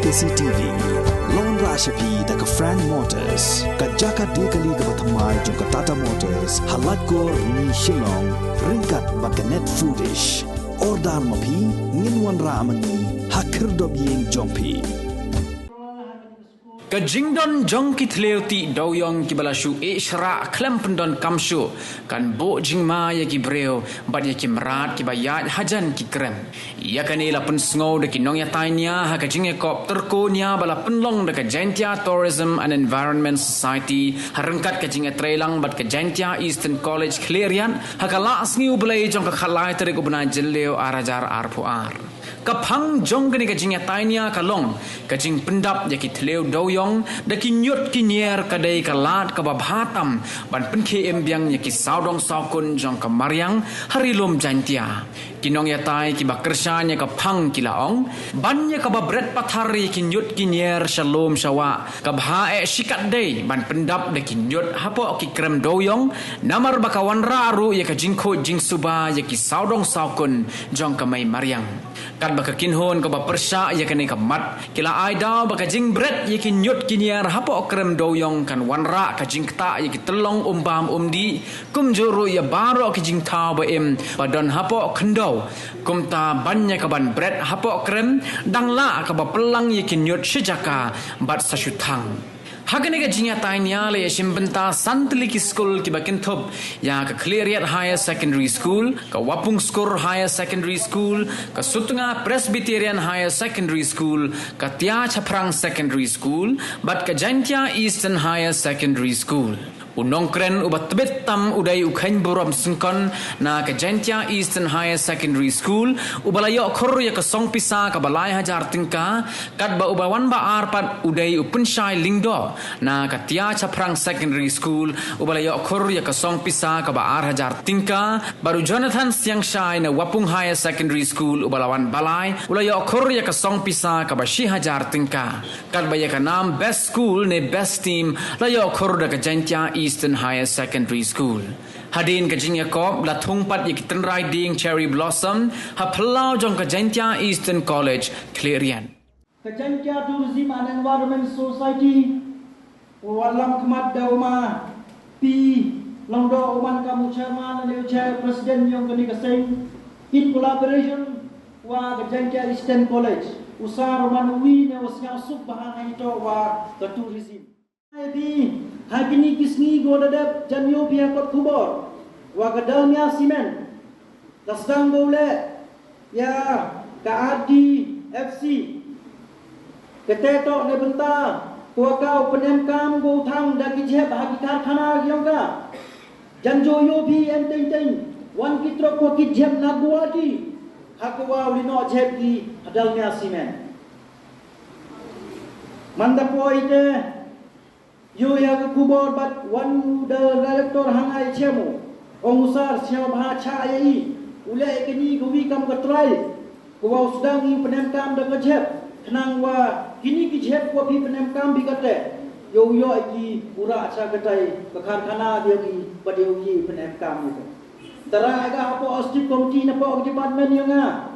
KCTV Lon Rashapi daga Frank Motors kajaka dekali ga bathamai jong Tata Motors halat ko ni Shillong ringkat bakanet foodish ordal mapi nginwan ramani hakir dobyeng jongpi Kajingdon jong kitleuti doyong kibalashu ishra klempendon kamshu kan bo jingma ya kibreo bad ya kimrat kibayat hajan kikrem ya kanila pensngo de kinong ya tainya ha kajing kop terkonya bala penlong de kajentia Tourism and Environment Society harengkat kajing trelang bad kajentia Eastern College Klerian hakala asngiu belai jong ka khalai tere ko bana jelleo arajar arpuar kapang jong gani kajing ya tainya kalong kajing pendap ya kitleu doyong da kinyot kinyer kadai kalat kababhatam ban penke embiang ya ki saudong saukun jong kamariang harilom jantia kinong ya tai ki bakersanya kapang kilaong ban ya kababret pathari kinyot kinyer shalom shawa kabha e shikat dei ban pendap da kinyot hapo ki krem doyong namar bakawan raru ya kajingko jing suba ya ki saudong saukun jong kamai mariang kan baka kinhon ka bapersha ya kani kamat kila aidau baka jing bret ya kinyot kiniar hapo krem doyong kan wanra ka jingta ya kitelong umbam umdi kumjuru ya baro ki jingta ba em padon hapo kendo kumta banya ka ban bret hapo krem dangla ka ba pelang ya kinyot sejaka bat sashutang Hagane ka jingya tainya le shimbenta santli ki school ki bakintop ya ka Kleriat Higher Secondary School ka Wapung Skor Higher Secondary School ka Sutunga Presbyterian Higher Secondary School ka Tia Chaprang Secondary School bat ka Jantia Eastern Higher Secondary School Unongkren ubat betam udai ukhain buram sungkon na ka Jantia Eastern Higher Secondary School ubalayo khor ya ka song pisa ka balai hajar tingka kat ba ubawan ba arpat udai upunshai lingdo na ka Tia Chaprang Secondary School ubalayo khor ya ka song pisa ka ba ar hajar tingka baru Jonathan Siang Shai na Wapung Higher Secondary School ubalawan balai ulayo khor ya ka song pisa ka ba shi hajar tingka kat ba ya ka nam best school ne best team layo khor da ka Jantia Eastern Higher Secondary School. Hadin ka jing Yakob la thungpat yikitan riding cherry blossom ha phalau jong ka Jantia Eastern College Klerian. Ka Jantia Tourism and Environment Society walam khamat dauma pi longdo uman kamu chairman and chair president yong kani kaseng in collaboration wa ka Jantia Eastern College usar manui ne wasnya sub bahan ito wa ka tourism. Di hagini kisni godadap janyo pia kot kubor wa kadalnya simen tasdang bole ya ka adi FC keteto ne benta tua kau penemkam go thang dagi je bahagi karkhana gyongka janjo yo bi enteng wan kitro ko kijem na guadi hakwa ulino jebgi adalnya simen mandapo ite Yo ya ke kubor bat wan the director hangai chemu ongusar siapa bahaca ai ule kini gowi kam katrai ko sedang i penemkam de kejep kenang wa kini kejep ko pi penemkam bi kate yo iki pura acha katai karkhana dia ki padeu ki penemkam itu tara aga apo osjip komiti na po department yo nga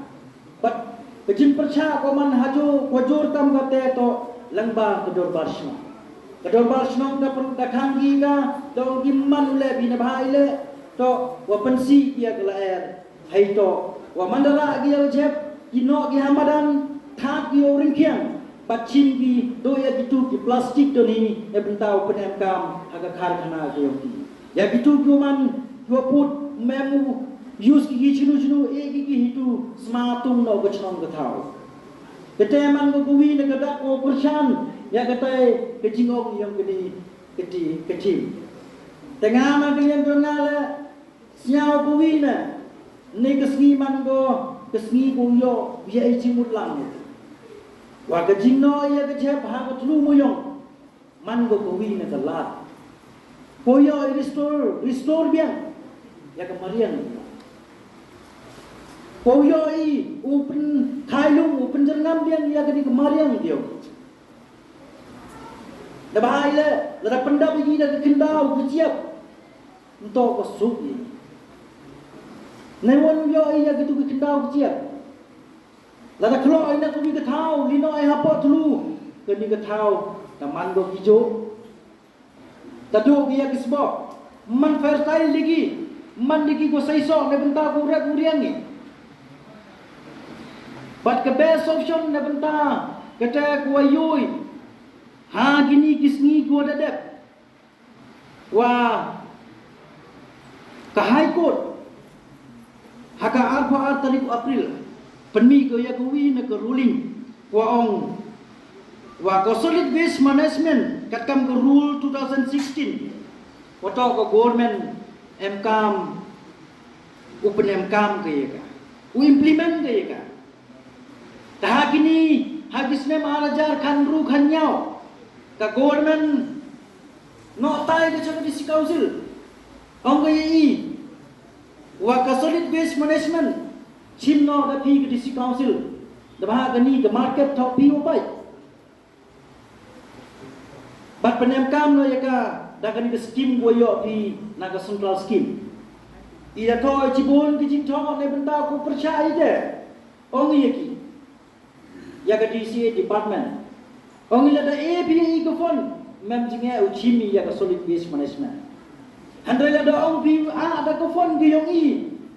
bat kejin percha ko man haju kojur kam kate to langba kedor barsma Kadol barsnong da dakhangi ga dong gimman le bina bhaile to wa pensi dia gelaer hai to wa mandara dia jeb ino gi hamadan thak gi oring khiang bachin gi doya gitu gi plastik to ni e bentau penemkam aga karkhana ge yoti ya gitu gi man yo put memu use gi chinu e gi hitu smatung no gachnong ga thau keteman go guwi ne ga ko pershan ya katai kejingok yang gede kecil tengah mana yang kenal siapa buina ni kesni man go kesni yo biar icimut lang wa kejingno ya kecil bahag tulu muyong man go buina kelat koyo restore biar ya kemarian koyo I open kailung open jernam biar ya kemarian dia na bahaile la pendap lagi dah kendau keciap untuk kosuk ni wan yo iya gitu kendau keciap Lada klo ina ko mi ka thau lino ai hapo tulu ke ni ka thau taman do kijo tadu dia kisbo man fertile lagi man lagi ko saiso ne benta ko rak uriang ni but ke best option ne benta kata ko ayoi ha gini kisni ko dadap wa ka high court haka arpa tarik April penmi ko ya ko wi na ko ruling wa ong wa ko solid waste management kat kam ko rule 2016 wato ko government MKM upen MKM ke ka u implement ke ka ta kini hagisne maharajar khan ru khan nyao ka government no tai ke chaka disi council ong ko yi wa ka solid waste management chimno da pi ke disi council da ba ga ni ke market top pi opai bat penem kam no yaka da kan ke scheme go yo pi na ka central scheme ida to chibon ki jing thong ne benda ko percaya de ong yaki yaka DCA department ong ila da APE ko fon mem jinge u chimi yaka solid waste management handai la da ong pi a da ko fon gi yong i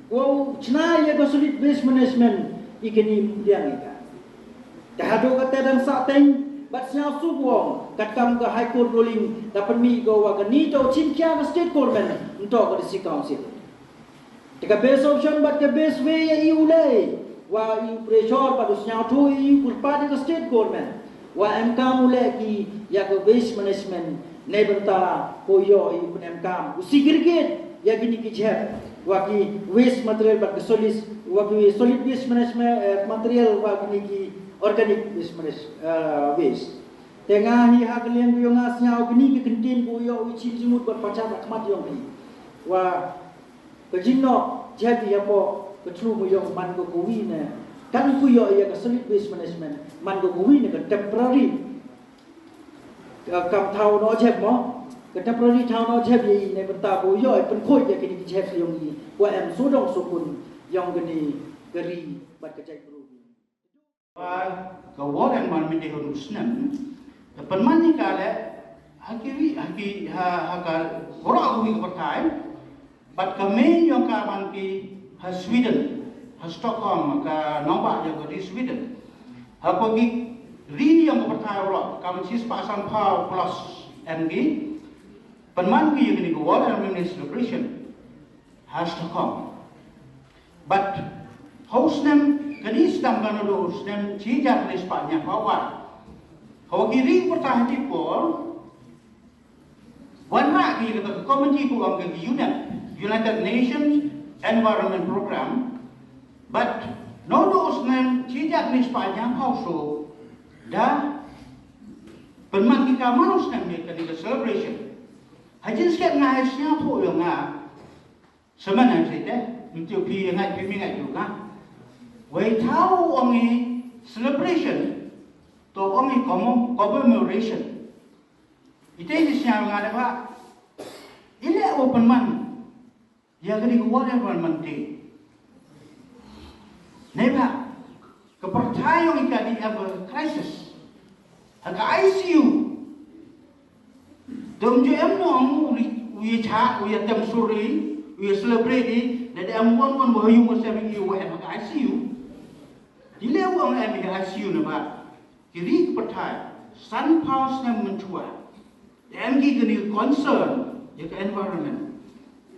ko chna yaka solid waste management ikeni diang ika da hado ka tedang sa teng but siya subuong katkam ka high court ruling dapat mi go wa ganito chimkia ka state government nto ka disi council tika best option but the best way ya iulay wa i pressure pa dusnya to i kurpa ka state government wa MKM ule ki ya ka waste management ne banta ko yo i kun MKM usigirgit ya gini ki jeb wa ki waste material but solid wa ki solid waste management material wa gini ki organic waste waste tengah hi hak liang ku yang asnya ogni ke kentin ku yo uci jimut ber pacar khmat yong ni wa kejinno jadi apo ketru mu yong man go kuwi ne kan ku yo ya ka solid waste management man go kuwi ne ka temporary kam thau no jeb mo ka temporary thau no jeb yi ne benta ku yo pen khoi ya ke ni jeb yong ni wa em su dong su kun yong gni gari bat ka jai pro ka waran man mi de rusnan penman ni kale hakiri hakal ora umi ko time but ka main yung ka man ki ha Sweden ha Stockholm ka nomba yung di Sweden ha ko gi ri yung ko time ora ka man sis pa sam pa plus mg penman ki yung ni ko waran mi celebration ha Stockholm but host them kanis dam kana do stem chijak ni Spanya bawa kalau kiri pertahanan pol warna kiri kata komiti ku ang United Nations Environment Program but no dos nem chijak ni Spanya also da penman kita manus nem ni kani celebration hajin sket ngai sia po yo nga semanan sete untuk pi ngai pi ngai juga wei tau ongi celebration to ongi commemoration ite ni siya nga ba ile open man ya gani ko wala man day neba kepercayaan ika di ever crisis aga ICU dom je amno we cha we atem suri we celebrate that am one mo hayu mo sabi you wa aga ICU dile wong am ICU na ba kiri percaya sun powers na mentua dan gini concern ya ke environment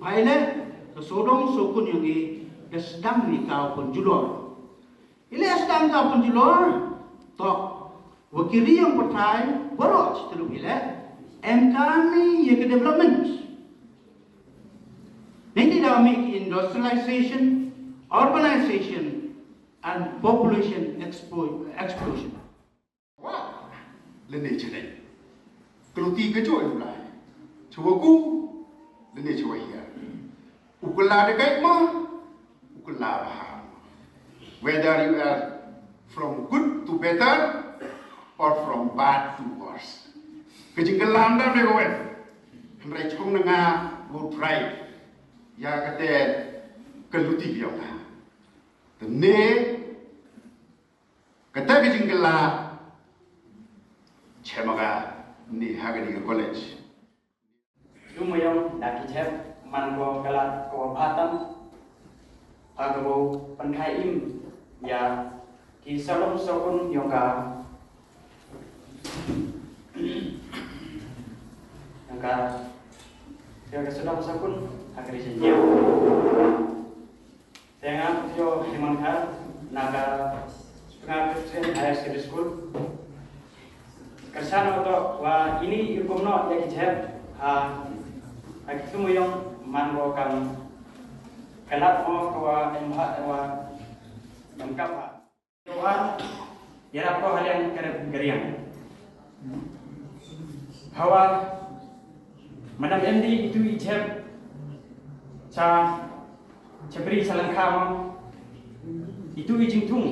baile ke sodong sokun yang di sedang ni kau pun julor ile sedang kau pun julor to wakiri yang percaya berot terus ile kami ya ke development nanti dah make industrialization urbanization and population explosion. Wah, lene cene. Kalau tiga cuy mulai, cuba ku lene cuy ya. Ukulah dekat mah, ukulah baham. Whether you are from good to better or from bad to worse. Kejengkelan dah mereka. Hendak cung dengan good right. Ya kata. ကလူတိပြောတာဒီနေ့ Kata ke jingkela cemaga ni hagani ke college. Lumayong nakicep mango kalat kawabatan pagabo pankaim ya kisalom sokun yoga yoga sedang sokun agri senja tengah yo himanka naga pengajian higher secondary school kersana to wa ini hukumno ya kicep Aku muyong mango kang kalat mo kawa emhat wa lengkap ha. Doa yarap ko haliang gariang. Hawa manam endi itu ijab sa cebri salangkam itu ijing tung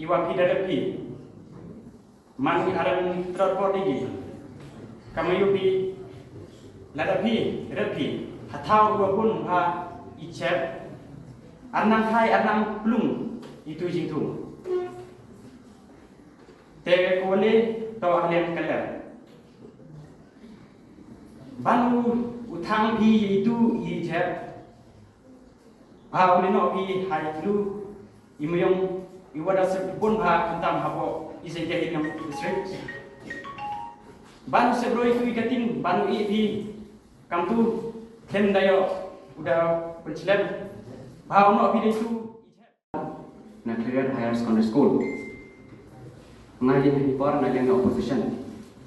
iwa pidadapi man aran transport igi kamayupi Ladapi, repi, hatau dua pun ha icep, anang hai anang plung itu jintung. Te kole to ahlian kaler. Banu utang pi itu icep. Ha oleh no pi hai flu imuyong iwada sepun ha kentam hapo isen jahit yang district. Banu sebroi itu ikatin banu pi Kam tu kem dayo udah pencilem bau no pilih itu Nakhiran Higher Secondary School ngaji ni par ngaji no opposition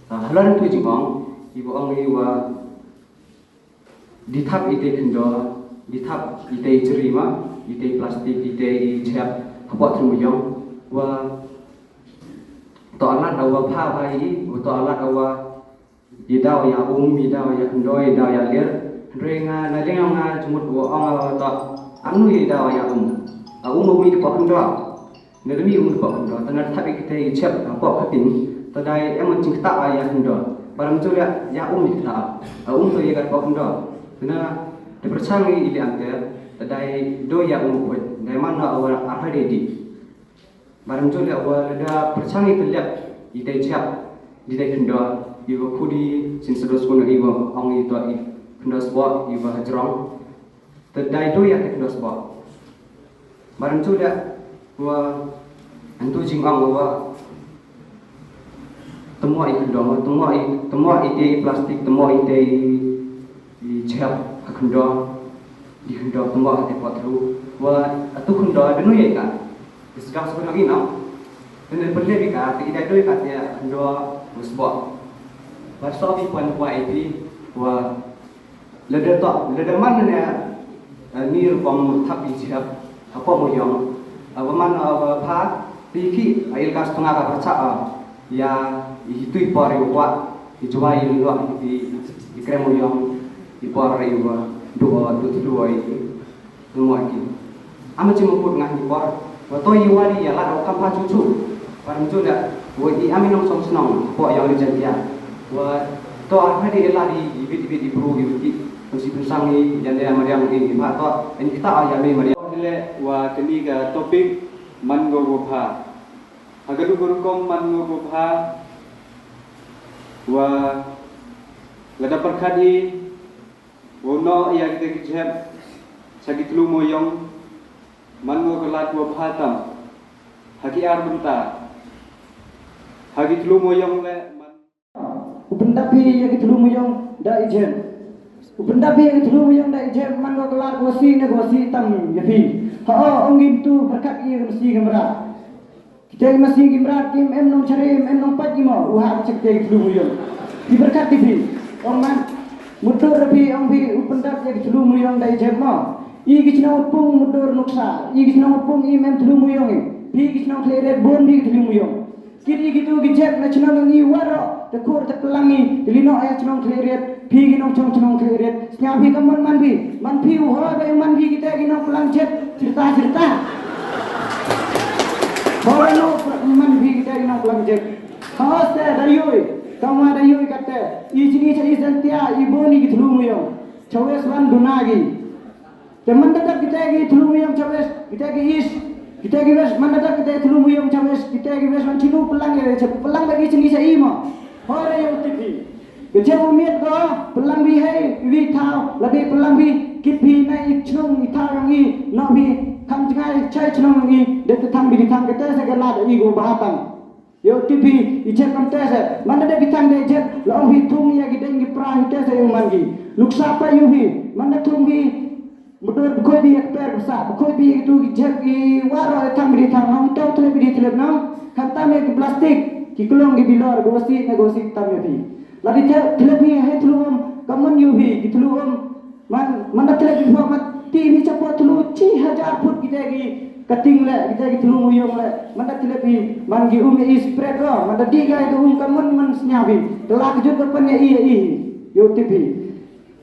halan tu jibang ibu ang iwa dithap ite khendo dithap ite cerima ite plastik ite chep habot thumyong wa to alat dawa pha bai to alat dawa Idau ya idau ya kendoi, idau ya lir. Renga na jeng nga jumut wo ong ta anu idau ya umi de pok ndo. Ne demi de pok ndo. Tana thabi kita chep pok khatin. Tadai emon jing ta ya ndo. Baram tu ya kita. To ya kat pok ndo. Tana de perchangi ili ante tadai do ya ko. Dai man na awal ahade di. Baram tu ya awal da perchangi telap ite chep di dai ndo. Ibu kudi sin sedus pun ibu orang itu kena sebab ibu hajrong terdai tu ya kena sebab barang tu dah gua antu jingang gua temua ikan dong temua ide plastik temua ide di cehap kena di kena temua ide potru gua atu kena denu ya kan sedang sebut lagi no dan perlu kita tidak ada katanya kena sebab Pasal di puan itu, wah, leda mana ni rupam tapi siap apa mau yang, mana apa tiki air gas tengah apa ya itu ipar iwa dijual ini luar di krem yang ipar iwa dua itu semua itu. Amat cuma pun ngah ipar, waktu iwa dia lah kampa cucu, barang tu dah, wah i amin nong senang, apa yang dijanjikan. Wah, to apa di eladi ibit pro ibit mesti pensangi janda mariam ini pak to ini kita ayam ini mariam nilai wah kini ke topik mango gopha agak gurukom mango gopha wah lada perkadi wono ia kita kecep sakit lu moyong mango kelat gopha tam haki ar bentar haki lu moyong le Upendapi yang itu lumuyong da ijen. Upendapi yang itu lumuyong da ijen mango kelar gosi tam yapi. Ongim tu berkat ia mesti gemra. Kita mesti gemra kim nong cari nong pat mo uha cek te lumuyong. Di berkat TV. Orang mudur rapi ong bi upendap yang itu lumuyong da ijen mo. I kisna upung mudur nuksa. I kisna upung imem lumuyong. Bi kisna kleret bon bi lumuyong. Kiri gitu gijek na cenang ni waro tekur tepelangi dilino ayat cenang kleret pi ginong cenang kleret nyabi kaman man pi uho ba man bi kita ginong pelangcet cerita bawa no man bi kita ginong pelangcet khas dayoi kama dayoi kata ijini cari santia iboni githlumuyong chawes wan dunagi teman dekat kita gi thlumuyong chawes kita gi is Kita gives mana dah kita tulu muyong cames kita gives man cilu pelang ya pelang lagi cengi saya ima. Hore yo tipi. Kerja umiat ko pelang bi hai bi thao lebih pelang bi kit bi nai chung i thao yang i no bi tham jangai chai chung i de thang bi thang kita segala i go bahatang. Yo tipi i cek kam tese mana dah bitang de cek lo bi thum ya gideng gi pra hite saya mangi. Luksa pa yu bi mana thum bi betul koi bi ekper besar koi bi itu jek i waro tham bi thang ham tau tele bi tele na khanta me ki plastik ki kelong gi bilor gosi tam bi lagi tele bi he tulum kaman yu bi ki tulum man tele bi mat ti bi chapo tulu 1000 fut kita gi kating le kita gi tulum uyong le man tele bi man gi umi spread ro man diga itu kaman man snyabi telak jut kapan ya i yo tipi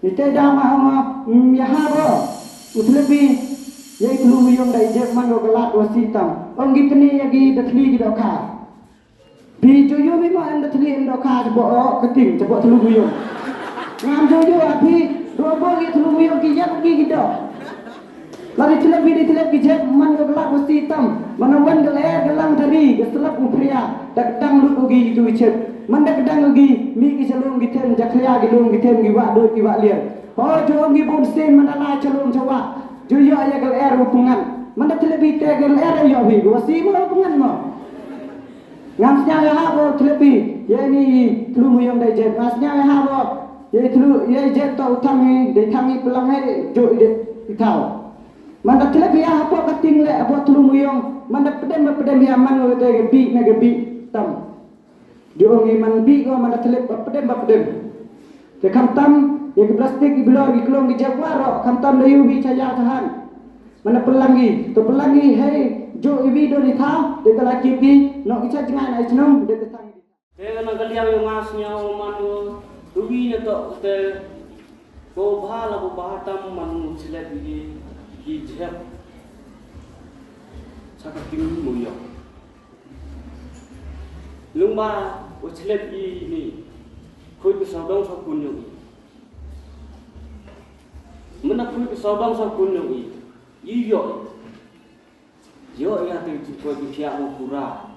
ite dama ya haro utlebi ya itlu yung dai jek man go galat wasitam ong gitni ya gi dathli gi dokha bi joyo bi ma and dathli em dokha bo keting cebo telu yung ngam joyo api robo gi telu yung gi jak gi do lari tlebi jek man go galat wasitam manawan galer galang dari geselap upria dak dang lut gi itu cek man dak dang gi mi gi celung gi tem jaklia gi lung gi tem gi wa do gi wa lian oh jo gi bon sen manala celung coba joyo ya gal er hukungan mana telebi te gal er yo bi wasi mo hukungan mo ngamsnya ya habo telebi ya ni tlu muyong dai jet ngamsnya ya habo ya tlu ya jet to utami de thami pelang hai jo de itau mana telebi ya habo kating le abo tlu muyong mana pedem ya man ngo te bi na ge bi tam jo ngi man bi go mana teleb pedem te kam tam ya ke plastik iblo gi klong gi jawaro kantam layu bi caya tahan mana pelangi to pelangi hey jo ibi do ni tha de tala kipi no icha jangan ai chnum de tang te na galia yo ngasnya manu tubi ne to te ko bhala bo bahatam man chile bi gi jep saka kim mu yo lungba o chile bi ni khoi ko saudang sa kun yo mana pun kesaudang sa kun yo yo ya te ko ki pia mo pura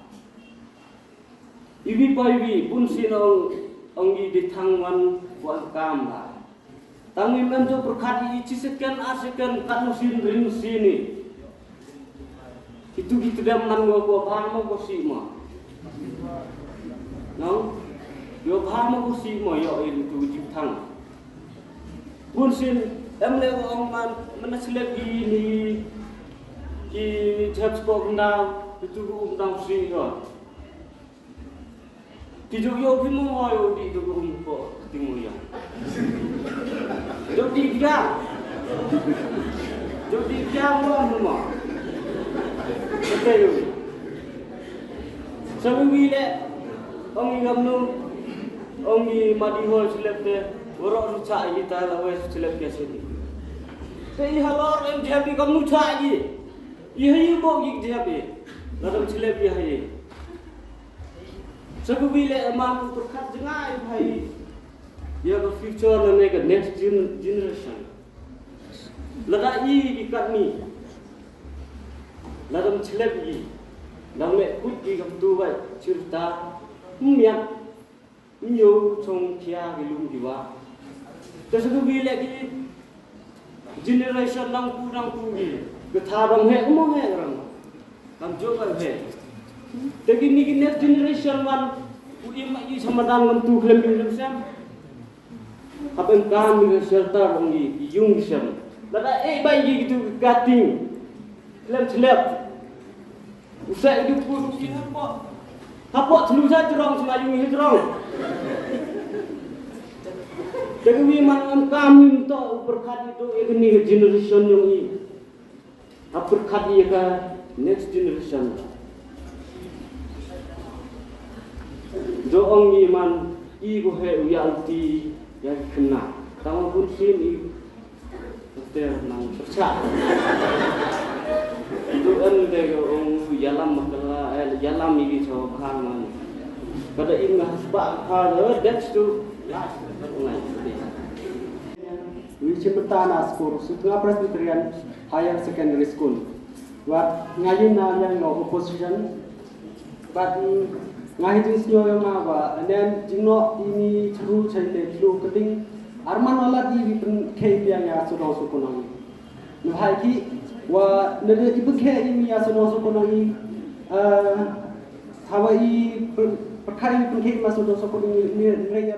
ibi pa ibi pun sinong ongi di thangwan buat kam la tangi men jo perkhat i cisekan asekan kan musin rin sini itu gitu dah man go paham mo ko si mo no yo paham mo ko si mo yo itu di thang pun sin em le ông man seleb ni ki jab spok ndau itu ndau si ro ki jo yo bi mo yo di do ko tingu ya jo di ga mo okay yo sabi wi le ông ngam nu ông madi hol seleb te orang rusak kita lawan seleb biasa ni. Saya halor em jadi kamu rusak je. Ia bo gig jadi. Lalu seleb dia je. Sebabila emang berkat jengai bahai. Dia ke future dan ke next generation. Lalu ikat ni. Lalu seleb je. Lalu kut di kamu buat cerita. Miak. Nyo trong kia gelum diwa. Terus bila ki generation nang ku ni ketharang he umong he orang kam jogan he tapi ni next generation one udi ma yi samadan ngam tu klem lim sam apen kam ni shelter ngi yung sam lada bai yi gitu gating klem slep usai hidup ku ki apa telusa jerong semayung hidrong Jadi man kami untuk berkat itu ini generation yang ini, berkat ia ke next generation. Jo orang iman ibu he uyalti yang kena, tahu pun sini ter nang percaya. Itu ende orang yalam makala yalam ini coba man. Kada ingat sebab hal that's to last. Wichipetana School, Sutla Presbyterian Higher Secondary School. Wat ngayon na yang opposition. But ngayon din siyo yung mga ba. And then jingno ini ceru cerita ceru keting. Arman wala di pen KPI ya sudah sukunangi. Nuhai ki wa nede ibu KPI ya sudah sukunangi. Hawa i perkara pen KPI sudah sukunangi ni ya